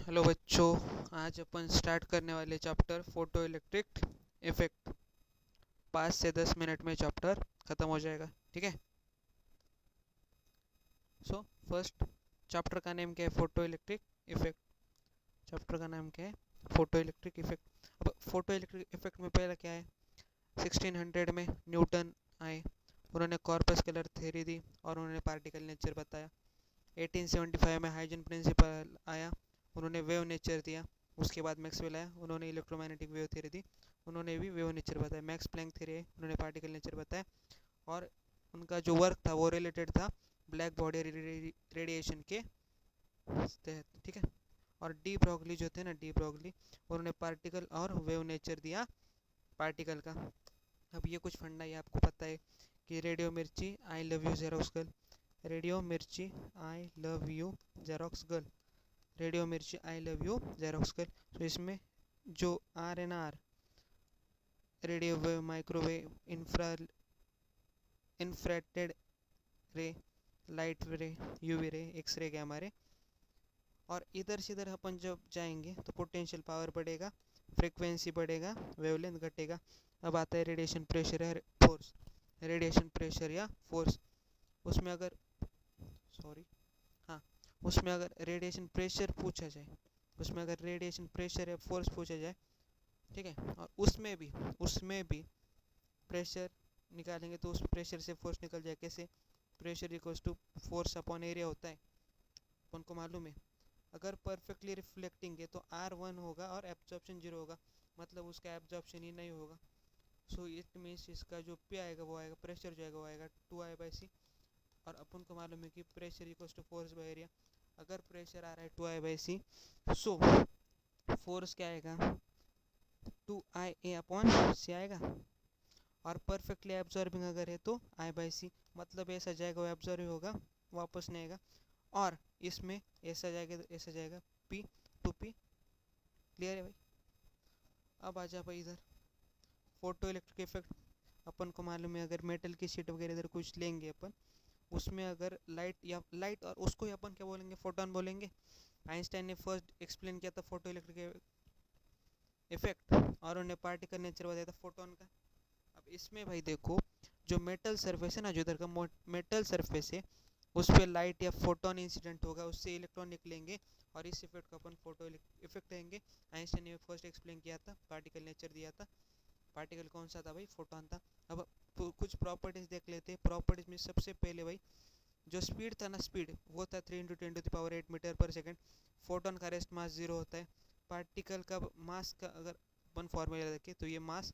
Hello बच्चों, आज अपन start करने वाले चैप्टर फोटो इलेक्ट्रिक इफेक्ट। 5 से 10 मिनट में चैप्टर ख़त्म हो जाएगा, ठीक है। सो फर्स्ट चैप्टर का नेम क्या है? Photo electric effect. चैप्टर का नाम क्या है? Photo electric effect. अब फोटो इलेक्ट्रिक इफेक्ट में पहला क्या है? 1600 में न्यूटन आए, उन्होंने कॉर्पस कलर थ्योरी दी और उन्होंने पार्टिकल नेचर बताया। 1875 में हाइजन प्रिंसिपल आया, उन्होंने वेव नेचर दिया। उसके बाद मैक्सवेल आया, उन्होंने इलेक्ट्रोमैग्नेटिक वेव थ्योरी दी, उन्होंने भी वेव नेचर बताया। मैक्स प्लैंक थ्योरी है, उन्होंने पार्टिकल नेचर बताया। और उनका जो वर्क था वो रिलेटेड था ब्लैक बॉडी रेडिएशन के तहत, ठीक है। और डी ब्रॉगली जो थे ना, डी ब्रॉगली, उन्होंने पार्टिकल और वेव नेचर दिया पार्टिकल का। अब ये कुछ फंडा ये आपको पता है कि radio Mirchi I love you xerox girl, radio Mirchi I love you xerox girl, radio Mirchi I love you xerox girl. तो इसमें जो R N R, radio wave, microwave, infrared ray, light ray, UV ray, X ray, gamma ray. और इधर से इधर अपन जब जाएंगे तो पोटेंशियल पावर बढ़ेगा, फ्रीक्वेंसी बढ़ेगा, वेवलेंथ घटेगा। अब आता है रेडिएशन प्रेशर या फोर्स। रेडिएशन प्रेशर या फोर्स, उसमें अगर सॉरी हाँ उसमें अगर रेडिएशन प्रेशर पूछा जाए, उसमें अगर रेडिएशन प्रेशर या फोर्स पूछा जाए, ठीक है, और उसमें भी प्रेशर निकालेंगे तो उस प्रेशर से फोर्स निकल जाए। कैसे? Pressure equals to force upon area होता है, अपन को मालूम है। अगर परफेक्टली रिफ्लेक्टिंग है तो R1 होगा और एब्जॉर्प्शन 0 होगा, मतलब उसका एब्जॉर्प्शन ही नहीं होगा। सो इट मीन्स इसका जो P आएगा वो आएगा, प्रेशर जो आएगा वो आएगा 2I/c। और अपन को मालूम है कि pressure equals to force by area. अगर प्रेशर आ रहा है 2I/c, सो फोर्स क्या आएगा? 2IA/c आएगा। और परफेक्टली एब्जॉर्बिंग अगर है तो I/c, मतलब ऐसा जाएगा वो एब्जॉर्ब होगा, वापस नहीं आएगा। और इसमें ऐसा जाएगा तो ऐसा जाएगा, P/P। क्लियर है भाई? अब आ जा भाई इधर फोटो इलेक्ट्रिक इफेक्ट। अपन को मालूम है अगर मेटल की शीट वगैरह इधर कुछ लेंगे अपन, उसमें अगर लाइट और उसको ही अपन क्या बोलेंगे? फोटोन बोलेंगे। आइंस्टाइन ने फर्स्ट एक्सप्लेन किया था फोटो इलेक्ट्रिक इफेक्ट और उन्हें पार्टिकल नेचर बताया था फोटोन का। अब इसमें भाई देखो, जो मेटल सरफेस है ना, जो इधर का मेटल सरफेस है, उस पर लाइट या फोटोन इंसिडेंट होगा, उससे इलेक्ट्रॉन निकलेंगे और इस इफेक्ट को अपन फोटो इफेक्ट कहेंगे। आइंस्टाइन ने फर्स्ट एक्सप्लेन किया था, पार्टिकल नेचर दिया था। पार्टिकल कौन सा था भाई? फोटोन था। अब कुछ प्रॉपर्टीज देख लेते हैं। प्रॉपर्टीज में सबसे पहले भाई जो स्पीड था ना, स्पीड वो था 3 × 10⁸ मीटर पर सेकेंड। फोटोन का रेस्ट मास 0 होता है। पार्टिकल का मास का अगर अपन फॉर्मूला देखें तो ये मास,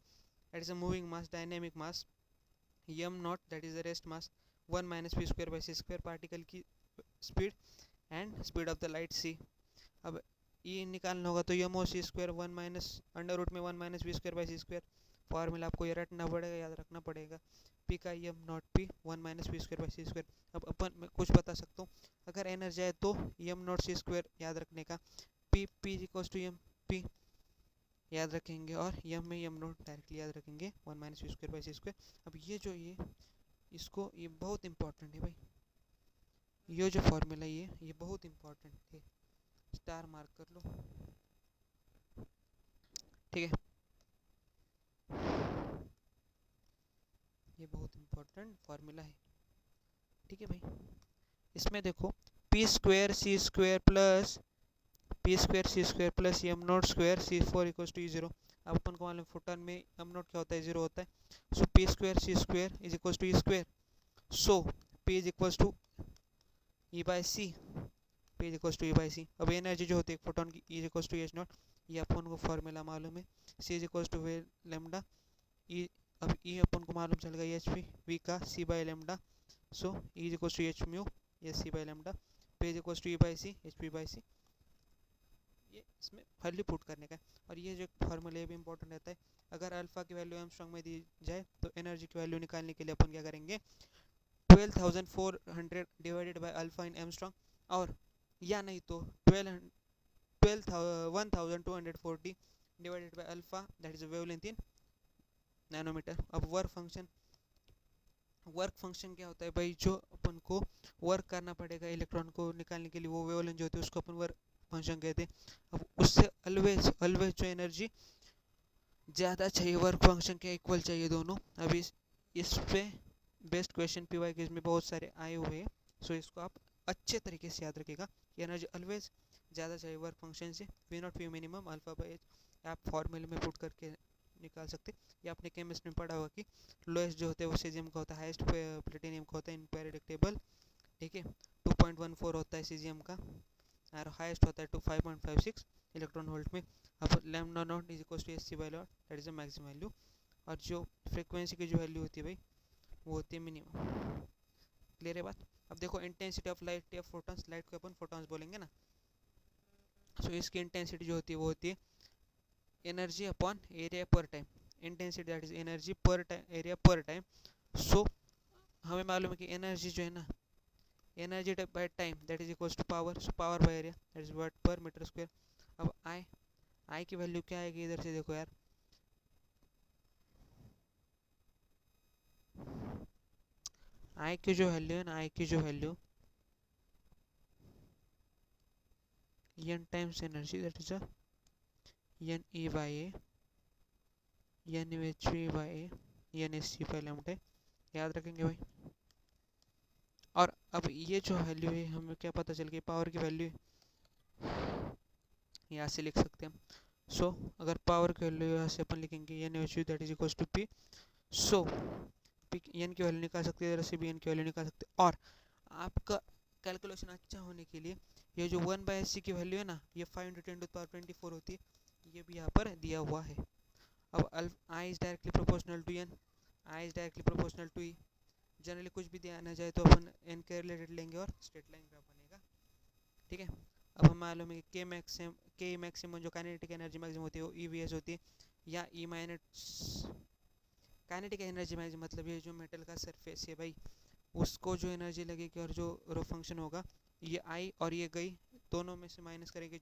that is a moving mass, dynamic mass, m naught, that is the rest mass, 1 - p²/c², particle की speed and speed of the light c। अब ये निकालना होगा तो m और c², 1 - √में 1 - v²/c²। फॉर्मूला आपको ये रटना पड़ेगा, याद रखना पड़ेगा। p का m नॉट p, 1 - v²/c²। अब अपन मैं कुछ बता सकता हूँ, अगर एनर्जी आए तो m नॉट c² याद रखने का, p equals to m p याद रखेंगे, और यम में यम नोट डायरेक्टली याद रखेंगे, 1 - v²/c²। अब ये इसको ये बहुत इंपॉर्टेंट है भाई, ये जो फॉर्मूला ये बहुत इंपॉर्टेंट है, स्टार मार्क कर लो, ठीक है। ये बहुत इंपॉर्टेंट फॉर्मूला है, ठीक है भाई। इसमें देखो p² plus m naught square c4 equals to E0। अब अपन को मालूम फोटोन में एम नॉट क्या होता है? 0 होता है। So p² is equals to E²। So p is equals to E/c, p is equals to E/c। अब एनर्जी जो होती है फोटोन की, E is equals to H0, ये अपन को फॉर्मूला मालूम है। c is equals to lambda E। अब E अपन को मालूम चल गया h v का c/λ। So E is equals to h mu, ये c/λ। p is equals to E/c, h/c। ये इसमें वैल्यू पुट करने का है। और ये जो फॉर्मूला भी इंपॉर्टेंट रहता है, अगर अल्फा की वैल्यू एमस्ट्रॉन्ग में दी जाए तो एनर्जी की वैल्यू निकालने के लिए अपन क्या करेंगे? 12,400 divided by alpha in angstrom, और या नहीं तो 12,240 divided by alpha, that is wavelength in nanometre. अब वर्क फंक्शन क्या होता है भाई? जो अपन को वर्क करना पड़ेगा इलेक्ट्रॉन को निकालने के लिए, वो वेवलेंथ जो होती है उसको अपन वर्क फंक्शन कहते हैं। अब उससे ऑलवेज ऑलवेज जो एनर्जी ज़्यादा चाहिए वर्क फंक्शन के इक्वल चाहिए दोनों। अभी इस पे best question P Y quiz में बहुत सारे आए हुए हैं, सो इसको आप अच्छे तरीके से याद रखिएगा कि एनर्जी ऑलवेज ज़्यादा चाहिए वर्क फंक्शन से। V naught v minimum alpha by h आप फॉर्मूले में पुट करके निकाल सकते। या आपने केमिस्ट्री में पढ़ा होगा कि लोएस्ट जो होता है वो सीजियम का होता है, हाईएस्ट प्लेटिनियम का होता है इन पेरियोडिक टेबल, ठीक है। 2.14 होता है सीजियम का और हाईएस्ट होता है 5.56 इलेक्ट्रॉन वोल्ट में। अब lambda naught is equal to s c by lot, that is the maximum value. और जो फ्रीक्वेंसी की जो वैल्यू होती है भाई वो होती है मिनिमम। क्लियर है बात। अब देखो इंटेंसिटी ऑफ लाइट या फोटॉन्स, लाइट को अपन फोटॉन्स बोलेंगे ना, सो इसकी इंटेंसिटी जो होती है वो होती है energy upon area per time. Intensity that is energy per time area per time. So हमें मालूम है कि एनर्जी जो है ना, energy by time that is equal to power, so power by area that is watt per metre square. अब आई की value क्या आएगी इधर से देखो यार, आई की जो वैल्यू है ना, आई की जो value n times energy that is n e by a n h v by a n s c by lambda, याद रखेंगे भाई। और अब ये जो वैल्यू है हमें क्या पता चल गई, पावर की वैल्यू यहाँ से लिख सकते हैं हम। सो अगर पावर की वैल्यू यहाँ से अपन लिखेंगे n h u that is equal to p. So p n की वैल्यू निकाल सकते हैं, इधर से भी एन की वैल्यू निकाल सकते हैं। और आपका कैलकुलेशन अच्छा होने के लिए ये जो 1/SC की वैल्यू है ना, ये 5 × 10⁻24 होती है, ये भी यहाँ पर दिया हुआ है। अब I is directly proportional to N, I is directly proportional to E. Generally कुछ भी दिया ना जाए तो अपन एन के रिलेटेड लेंगे और स्ट्रेट लाइन ग्राफ बनेगा, ठीक है। अब हम मालूम है कि के मैक्सिमम जो काइनेटिक एनर्जी मैक्सिमम होती है वो ई वी एस होती है, या E minus kinetic energy maximum मतलब ये जो मेटल का सरफेस है भाई उसको जो एनर्जी लगेगी और जो रो फंक्शन होगा ये आई और ये गई, दोनों में से माइनस करेंगे,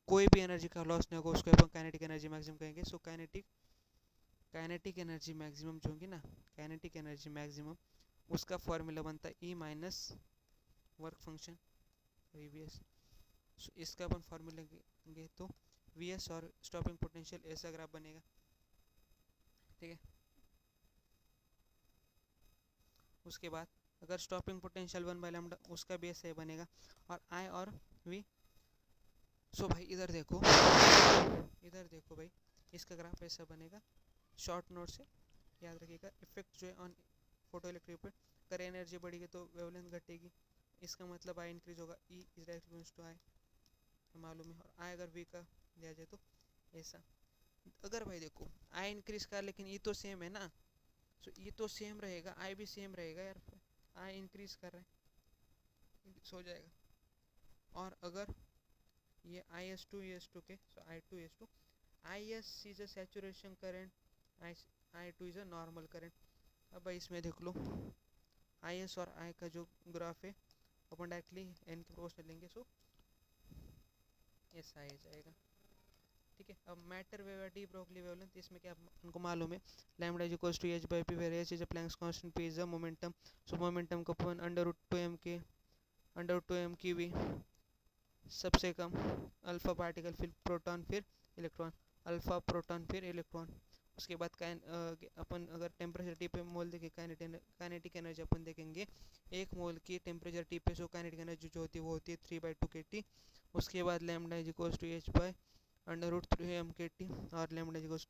कोई भी एनर्जी का लॉस नहीं होगा, उसको अपन काइनेटिक एनर्जी मैक्सिमम कहेंगे। सो काइनेटिक एनर्जी मैक्सिमम जो होगी ना, काइनेटिक एनर्जी मैक्सिमम उसका फॉर्मूला बनता है E minus work function V V S. So इसका अपन फॉर्मूला लेंगे तो वी एस और स्टॉपिंग पोटेंशियल ऐसा ग्राफ बनेगा, ठीक है। उसके बाद अगर स्टॉपिंग पोटेंशियल 1/λ उसका भी ऐसा ही बनेगा, और आई और वी। सो भाई इधर देखो भाई, इसका ग्राफ ऐसा बनेगा। शॉर्ट नोट से याद रखिएगा, इफेक्ट जो है ऑन फोटो इलेक्ट्रिक पे, अगर एनर्जी बढ़ेगी तो वेवलेंथ घटेगी, इसका मतलब आई इंक्रीज होगा, ई इज डायरेक्टली टू आई मालूम है। और आई अगर वी का दिया जाए तो ऐसा, अगर भाई देखो आई इंक्रीज कर लेकिन ई तो सेम है ना, सो ई तो सेम रहेगा, आई भी सेम रहेगा यार, आई इंक्रीज कर रहे हैं हो जाएगा। और अगर ये I S two S two K, so I two S two, I S is a saturation current, I two is a normal current. अब भाई इसमें देख लो आई एस और आई का जो ग्राफ है अपन डायरेक्टली एन के प्रोपोर्शनल लेंगे, सो ऐसा आ जाएगा, ठीक है। अब matter wave de Broglie wavelength, इसमें क्या उनको मालूम है, lambda is equals to h by p, where h is a Planck's constant, p is a momentum. So momentum को अपन अंडर रूट 2m की भी सबसे कम अल्फा पार्टिकल फिर प्रोटॉन फिर इलेक्ट्रॉन, अल्फा प्रोटॉन फिर इलेक्ट्रॉन। उसके बाद अपन अगर टेम्परेचर टी पे मोल देखें, काइनेटिक एनर्जी अपन देखेंगे एक मोल की टेम्परेचर टी पे, सो काइनेटिक एनर्जी जो होती है वो होती है 3/2 kT। उसके बाद lambda is equals to h by under root 3m kT, और लैम्डा इज इक्वल्स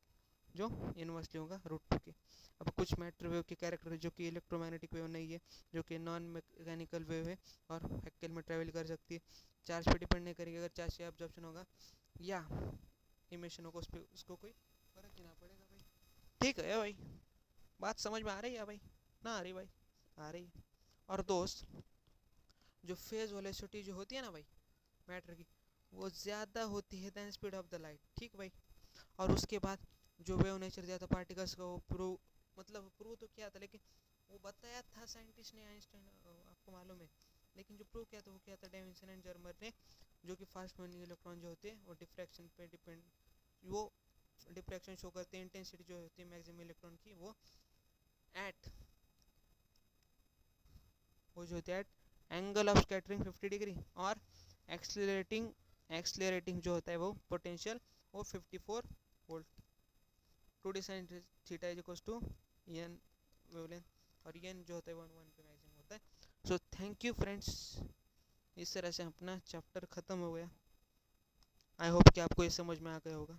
जो इनवर्सली होगा √2 के। अब कुछ मैटर वेव के कैरेक्टर जो कि इलेक्ट्रोमैग्नेटिक वेव नहीं है, जो कि नॉन मैकेनिकल वेव है और हैक्केल में ट्रैवल कर सकती है, चार्ज पे डिपेंड नहीं करेगी, अगर चार्ज से एब्जॉर्प्शन होगा या इमिशन होगा उस पर उसको कोई फर्क ही ना पड़ेगा भाई, ठीक है भाई। बात समझ में आ रही है भाई, ना आ रही भाई, आ रही है। और दोस्त जो फेज वेलोसिटी जो होती है ना भाई मैटर की, वो ज़्यादा होती है than speed of the light, ठीक भाई। और उसके बाद जो वेव नेचर दिया था पार्टिकल्स का वो प्रूव, मतलब प्रूव तो किया था लेकिन वो बताया था साइंटिस्ट ने, आइंस्टाइन, आपको मालूम है। लेकिन जो प्रूव किया था वो क्या था, डेविसन एंड जर्मर ने, जो कि फास्ट मूविंग इलेक्ट्रॉन जो होते हैं वो डिफ्रैक्शन पे डिपेंड, वो डिफ्रैक्शन शो करते हैं, इंटेंसिटी जो होती है मैक्सिमम इलेक्ट्रॉन की एट वो जो होती है at angle of scattering 50 degree और एक्सलरेटिंग एक्सलेरेटिंग जो होता है वो पोटेंशियल वो 54 volt. 2d sin theta is equals to n wavelength और एन जो होता है 1 1 पे मैक्सिमम होता है। सो थैंक यू फ्रेंड्स, इस तरह से अपना चैप्टर ख़त्म हो गया। आई होप कि आपको ये समझ में आ गया होगा।